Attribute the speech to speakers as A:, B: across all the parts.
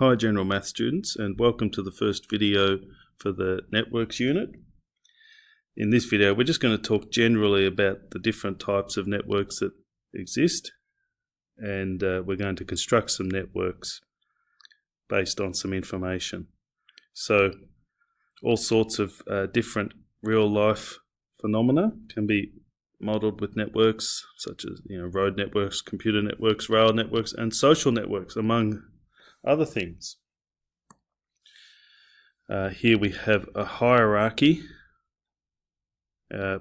A: Hi General Maths students, and welcome to the first video for the Networks unit. In this video we're just going to talk generally about the different types of networks that exist, and we're going to construct some networks based on some information. So all sorts of different real life phenomena can be modeled with networks such as road networks, computer networks, rail networks, and social networks, among other things. Here we have a hierarchy,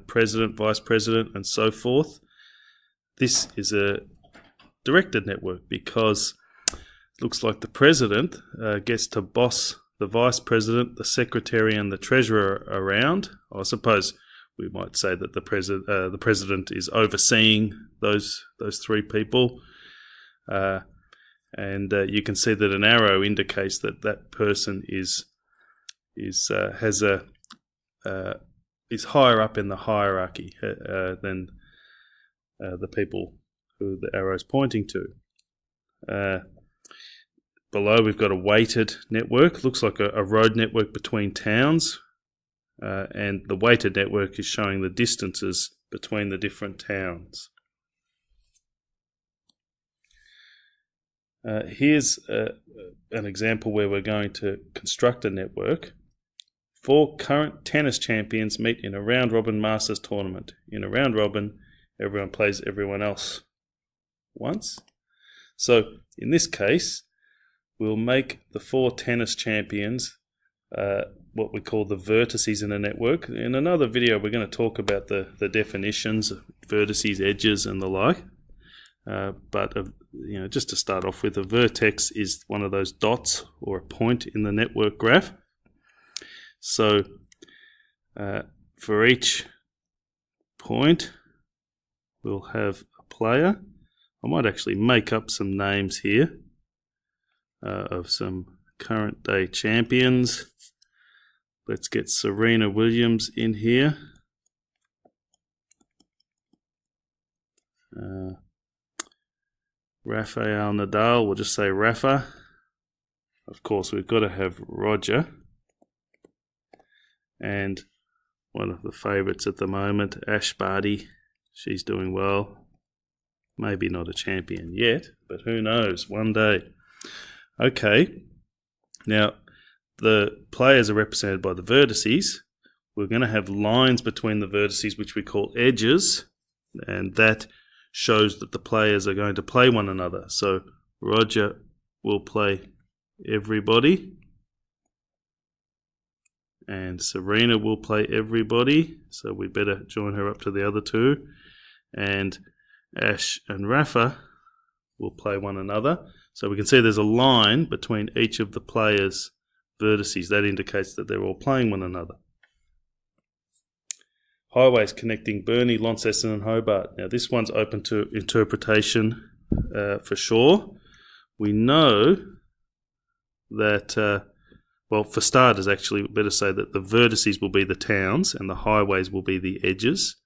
A: president, vice president, and so forth. This is a directed network because it looks like the president gets to boss the vice president, the secretary, and the treasurer around. I suppose we might say that the president is overseeing those three people. And you can see that an arrow indicates that that person is higher up in the hierarchy than the people who the arrow is pointing to. Below we've got a weighted network. Looks like a road network between towns, and the weighted network is showing the distances between the different towns. Here's an example where we're going to construct a network. 4 current tennis champions meet in a round-robin Masters tournament. In a round-robin, everyone plays everyone else once. So in this case, we'll make the 4 tennis champions what we call the vertices in a network. In another video, we're going to talk about the definitions of vertices, edges, and the like. But just to start off with, a vertex is one of those dots or a point in the network graph. So for each point, we'll have a player. I might actually make up some names here of some current day champions. Let's get Serena Williams in here. Rafael Nadal, we'll just say Rafa. Of course, we've got to have Roger. And one of the favourites at the moment, Ash Barty. She's doing well. Maybe not a champion yet, but who knows, one day. Okay, now the players are represented by the vertices. We're going to have lines between the vertices, which we call edges, and that shows that the players are going to play one another. So Roger will play everybody, and Serena will play everybody, so we better join her up to the other two, and Ash and Rafa will play one another. So we can see there's a line between each of the players' vertices. That indicates that they're all playing one another. Highways connecting Burnie, Launceston and Hobart. Now this one's open to interpretation for sure. We know that, well, for starters actually, we better say that the vertices will be the towns and the highways will be the edges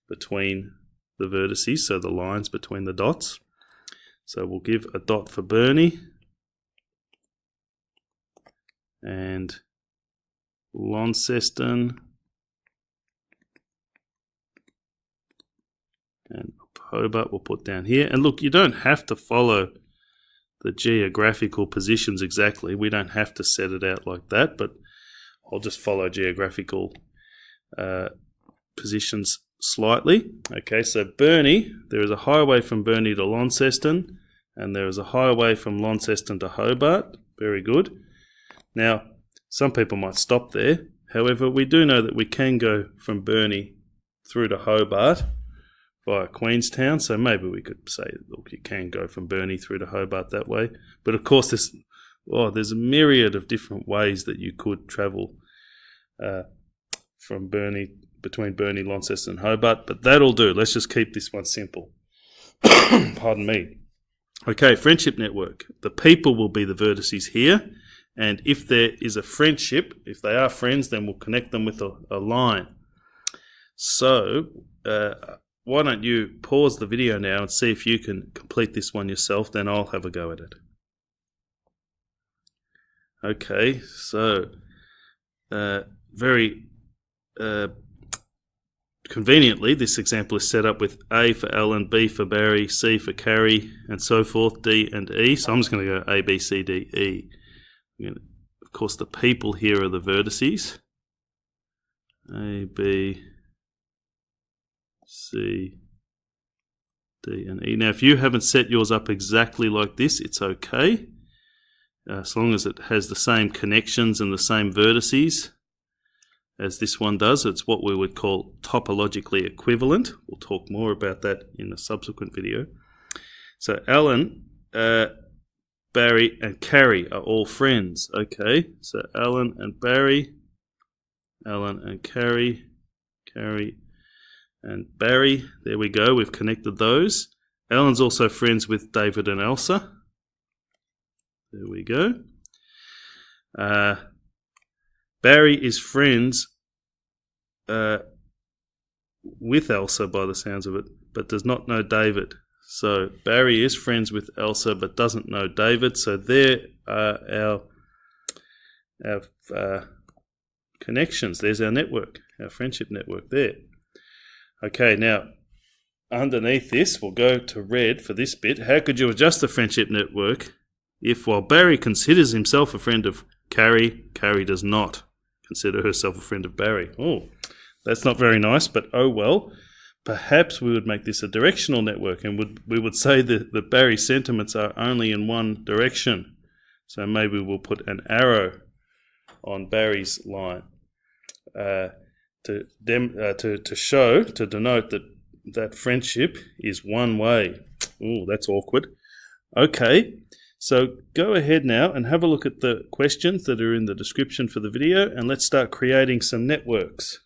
A: between the vertices, so the lines between the dots. So we'll give a dot for Burnie and Launceston and Hobart we'll put down here. And look, you don't have to follow the geographical positions exactly. We don't have to set it out like that, but I'll just follow geographical positions slightly. Okay, so Burnie, there is a highway from Burnie to Launceston, and there is a highway from Launceston to Hobart. Very good. Now, some people might stop there. However, we do know that we can go from Burnie through to Hobart via Queenstown, so maybe we could say, look, you can go from Burnie through to Hobart that way. But of course, there's a myriad of different ways that you could travel from Burnie, between Burnie, Launceston and Hobart, but that'll do. Let's just keep this one simple. Pardon me. Okay, friendship network. The people will be the vertices here, and if there is a friendship, if they are friends, then we'll connect them with a line. So, why don't you pause the video now and see if you can complete this one yourself, then I'll have a go at it. Okay, so very conveniently, this example is set up with A for Alan, B for Barry, C for Carrie, and so forth, D and E. So I'm just going to go A, B, C, D, E. Of course, the people here are the vertices. A, B, C, D, and E. Now, if you haven't set yours up exactly like this, it's okay. As long as it has the same connections and the same vertices as this one does. It's what we would call topologically equivalent. We'll talk more about that in a subsequent video. So Alan, Barry, and Carrie are all friends. Okay, so Alan and Barry, Alan and Carrie, Carrie and Barry. There we go, we've connected those. Alan's also friends with David and Elsa. There we go. Barry is friends with Elsa by the sounds of it, but does not know David. So Barry is friends with Elsa but doesn't know David. So there are our connections. There's our network, our friendship network there. Okay, now underneath this, we'll go to red for this bit. How could you adjust the friendship network if, while Barry considers himself a friend of Carrie, Carrie does not consider herself a friend of Barry? Oh, that's not very nice, but oh well. Perhaps we would make this a directional network, and we would say that Barry's sentiments are only in one direction. So maybe we'll put an arrow on Barry's line to denote that friendship is one way. Oh, that's awkward. Okay. So go ahead now and have a look at the questions that are in the description for the video, and let's start creating some networks.